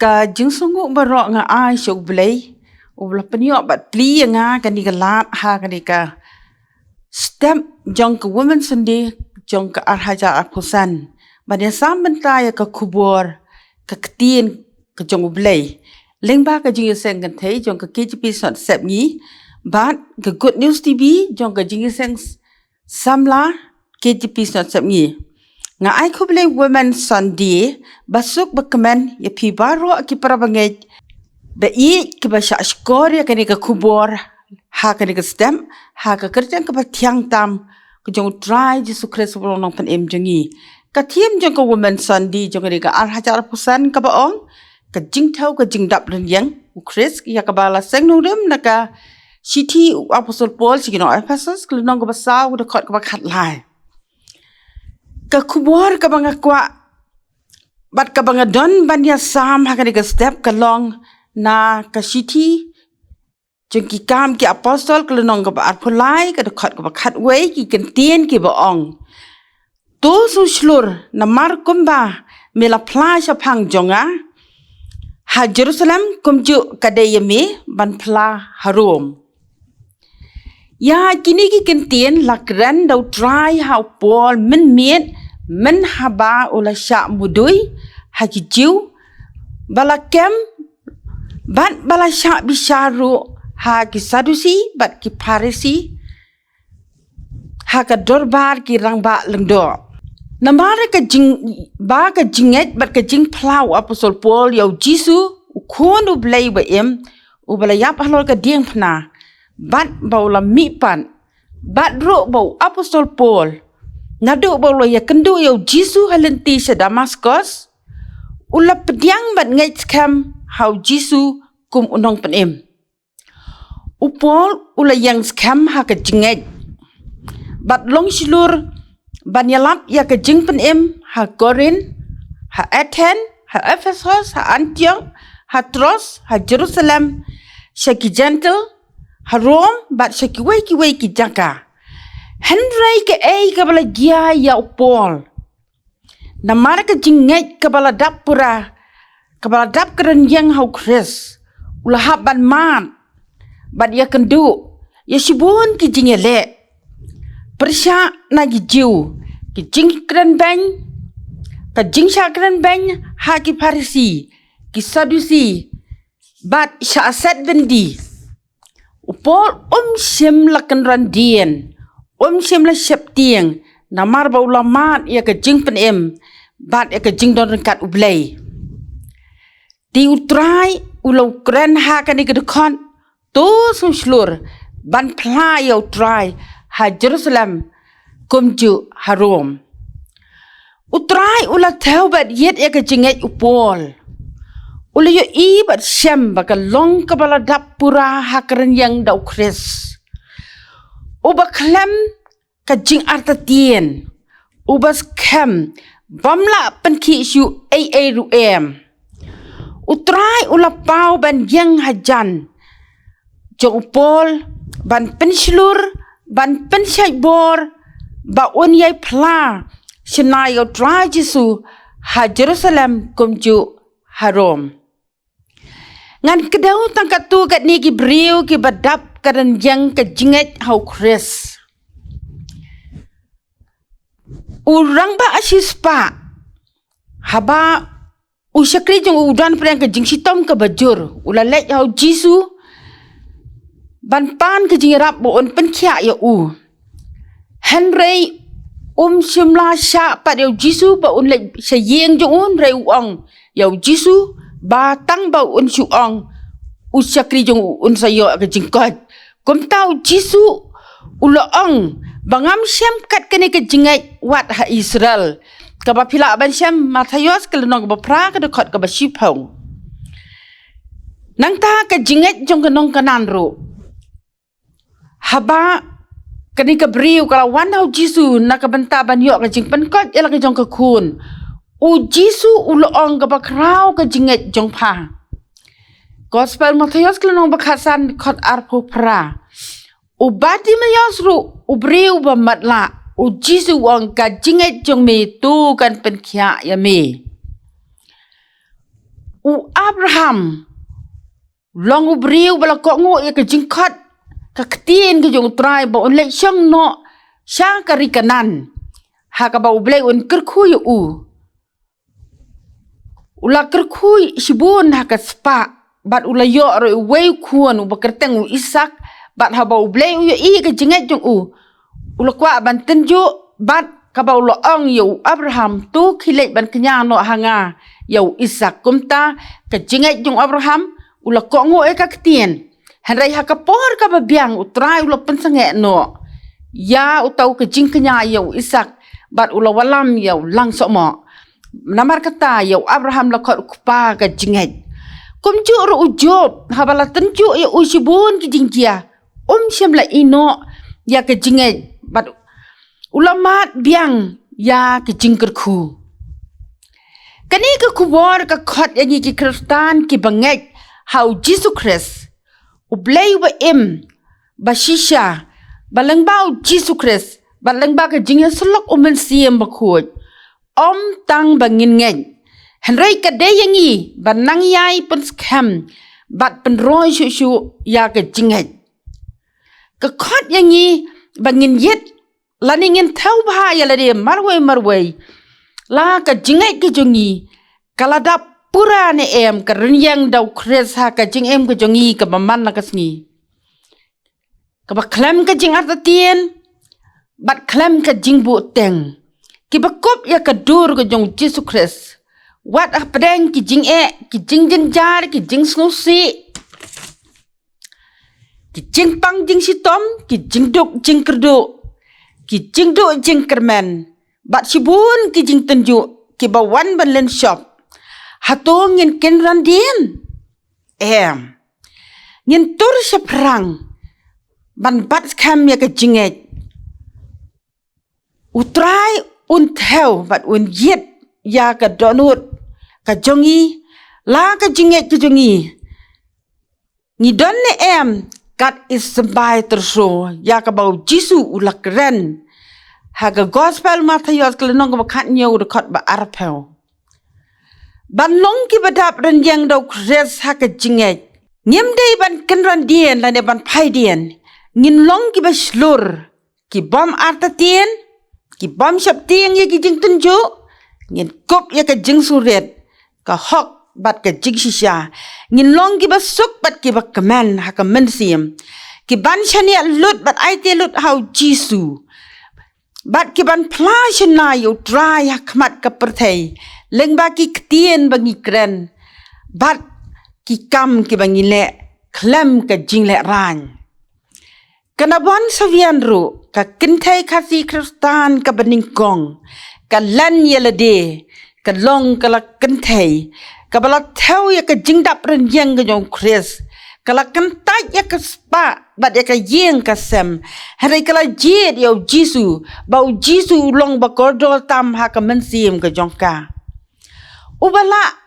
ka jing sungu barok nga ai syok blay ubla penyok bat pli nga kan di lat ha kan di ka step jong ka women sende jong ka arhaja apusan badia sam bentaya ka kubor ka ketien ka jong blay lengba ka jing seng kan thei jong ka KGP sot sep ni bat ka good news TV jong ka jing seng samla KGP sot sep ni nga ai kublay women Sunday basuk bakaman ya pi baro ki para bangai ba i ki ba sha skor ya kani ka kubor ha kani ka stem ha ka kerjang ka tiang tam ka jong try Jesu Kristus bolong pan em jangi ka thiem jong ka women Sunday jong ka ar hajar pusan ka baong ka jing thau ka jing dap ren yang u Chris ya ka bala seng no dem na ka city apostle Paul sigino Ephesus klunong ka basa u da khot ka ba khat lai ka kubor ka banga kwa bat ka banga don banya sam ha ka step ka long na ka city jengki kam ki apostle klunong ka ba arpulai ka khot ka ba khat wei ki kan tien ki ba ong to su slur na mar kumba mela pla sha phang jonga ha Jerusalem kumju ka de yeme ban pla harum ya kini ki kan tien lakran dau try how Paul min miet min haba ula sha mudui ha ki jiu bala kem bat bala sha bisharu ha ki sadusi bat ki parisi ha ka dorbar ki rangba lengdo namara ka jing ba ka jinget bat ka jing plau apostle Paul yau Jisu ukon u blai ba em u bala yap halol ka dieng phna bat baula mi pan bat ro bau apostle Paul nado bau ya kendu yau Jisu halenti sa Damascus ula pediang bat ngai scam how Jisu kum unong pen em upol ula yang scam ha ka jinget bat long silur ban yalap ya ka jing pen em ha Corinth ha Athens ha Ephesus ha Antioch ha Troas ha Jerusalem shaki gentle ha Rome bat shaki wei ki jaka Henry ke ka bala gia ya Paul namara ka jinget ka bala dapura ka bala dap keren yang hau Chris ulah ban man bat ya kendu ya sibun ki jingele persya na gi jiu ki jing keren bang ka jing sha keren bang ha ki farisi ki sadusi bat sha set bendi Paul sim lakan randien sim la sep tieng namar ba ulamat ya ka jing pen em bat ya ka jing don kat ublay di utrai ulau kren ha ka ni ka dekon to sum slur ban pla ya utrai ha Jerusalem kumju harom utrai ula thau bat yet ya ka jinget upol ula yo i bat shem ba ka long ka bala dapura ha kren yang dau Chris uba klem ka jing artatien ubas kem bamla penki shu ruem utrai ula pau ban yang hajan jong Paul ban penslur ban pensyai bor ba un yai pla shenai utrai Jesu ha Jerusalem kumju harom ngan kedau tangkat tu kat ni ki briu ki badap kadan yang ka jinget hau Chris urang ba asispa haba usakri jong udan prang ka jing sitom ka bajur ulalek hau Jisu ban pan ka jing rap bo on pen khya ya u Henry simla sha pa yau Jisu ba un lek sayeng jong un rei uang yau Jisu ba tang ba un su ong usakri jong un sayo ka jing kot kom tau Jisu ula ong bangam syam kat kene ke jingai wat ha Israel ka ba pila ban syam Matius ka lenong ba pra ka dekot ka ba sipong nang ta ka jingai jong kanong kanan ro haba kani ka briu ka wan hau Jisu na ka banta ban yo ka jing pen kot ela ka jong ka kun u Jisu ula ong ka ba krau ka jingai jong pa Gospel Matius ka lenong ba khasan kot arpo pra ubati mayasru ubriu ba matla u Jisu wang ka jinget jong me tu kan pen khya ya me U Abraham long u briu bala ko ngo ya ka jingkhat ka ktien ka jong trai ba on le shang no sha ka rikanan ha ka ba u ble un kerkhu yu ula kerkhu shibun ha ka spa bat ula yo ro wei kuan u bakerteng u Isak bat ha ba u ble u i ka jingat jong ula kwa ban tenju bat ka ba ula ong yu Abraham tu khile ban knya no hanga yu Isak kumta ka jingat jong Abraham ula ko ngo ka ktien henrai ha ka por ka ba biang utrai ula pensange no ya utau ka jing knya yu Isak bat ula walam yu lang so mo namar kata yu Abraham la ko kupa ka jingat kum ju ru ujob ha bala tenju yu usibun ki jingkia syam la ino ya ka jingat bat ulamat biang ya ki jingker khu kani ka kubor ka khot yangi ki Kristan ki banget how Jesus Christ ublay ba ba shisha balang ba Jesus Christ balang ba ka jingya sulok umen siem ba khot tang bangin ngeng henrai ka de yangi banang yai pun skam bat pen roi shu ya ka jingat ka khot yangi bangin yet laningin thau ba ya la de marwai la ka jingat ki jongi kaladap pura ne ka renyang dau kres ha ka jing ka jongi ka maman na kasni ka ba klam ka jing artatien bat klam ka jing bu teng ki ba kop ya ka dur ka jong Jesus Christ wat ah pedeng ki jing jenjar ki jing snusi ki jing pang jing sitom ki jing duk jing kerdu ki jing duk jing kermen bat sibun ki jing tenju ki ba wan ban len shop hatong ngin ken randien ngin tur seprang ban bat kam ya ka jinget utrai un theo bat un yet ya ka donut ka jongi la ka jinget ka jongi ni don ne God is sampai terso ya ka bau Jisu ulak ren ha ka gospel Matthew kelenong ka khat nyo de khat ba arpel ban long ki badap ren yang dau kres ha ka jinget ngim dei ban ken ran dien la ne ban phai dien ngin long ki ba slur ki bom artatien ki bom shap tieng ye ki jing tunju ngin kop ya ka jing suret ka hok bat ka jing shisha ngin long ki ba suk bat ki ba kaman ha ka mensim ki ban shani lut bat aite lut how Jisu bat ki ban pla shana yo dry ha kmat ka perthei leng ba ki ktien bangi kren bat ki kam ki bangi le klam ka jing le ran kana bon savian ru ka kinthai khasi Kristan ka baning kong ka lan yelade ka long ka la kinthai ka bala thau ya ka jing dap ren yang ka jong Chris kala kentai ya ka spa bat ya ka yeng ka sem hari kala jid yo Jisu bau Jisu long ba kordol tam ha ka mensim ka jong ka ubala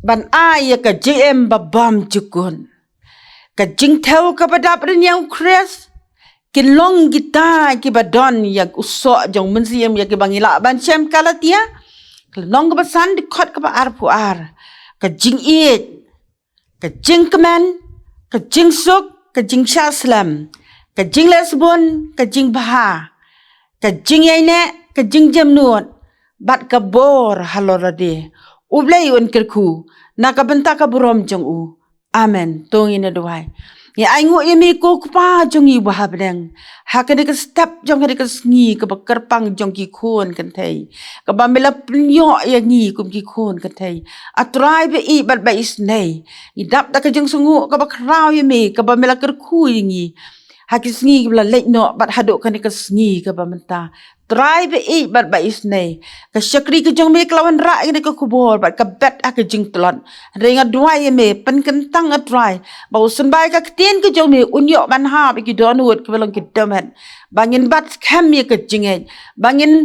ban ya ka JM ba bam jukun ka jing thau ka badap ren yang Chris kin long gita ki badon ya uso jong mensim ya ki bangila ban sem kala tia long ka san di khot ka ba arpu ar ka jing it ka jing kemen ka jing suk ka jing shaslam ka jing lesbon ka jing baha ka jing yaine ka jing jamnuot bat ka bor halorade ublay un kerku na ka benta ka burom jong u amen tong ina doai ya aingo yemi ko pa jong i baha bedeng ha ka de ka step jong ka de ka sngi ka ba kerpang jong ki khon kan thei ka ba mela pnyo ya ngi kum ki khon kan thei a try be i bat ba is nei i dap da ka jong sungu ka ba kraw yemi ka ba mela ker khu ngi ha ki sngi bla le no bat hado ka de ka sngi ka ba menta try be i bat ba is nei ka shakri ka jong me klawan ra ni ka kubor bat ka bet ha ka jing tlon renga duai yemi pen kentang a try ba usun bai ka tien ka jong me unyo ban ha be ki don wot ka long ki damet bangin bat kam ye ka jinge bangin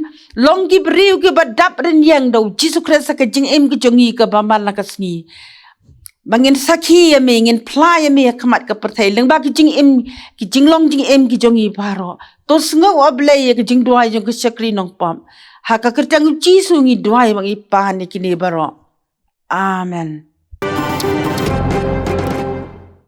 long ki briu ki bat dap ren yang do Jesus Christ ka jing em ki jongi ka ba mal na ka sngi bangin sakhi ya me ngin pla ya me khamat ka perthai leng ba ki jing em ki jing long jing em ki jongi baro to sngo oblay ki jing duai jong ka sakri nong pam ha ka kertang Jisu ngi duai bang i pa ni kini baro amen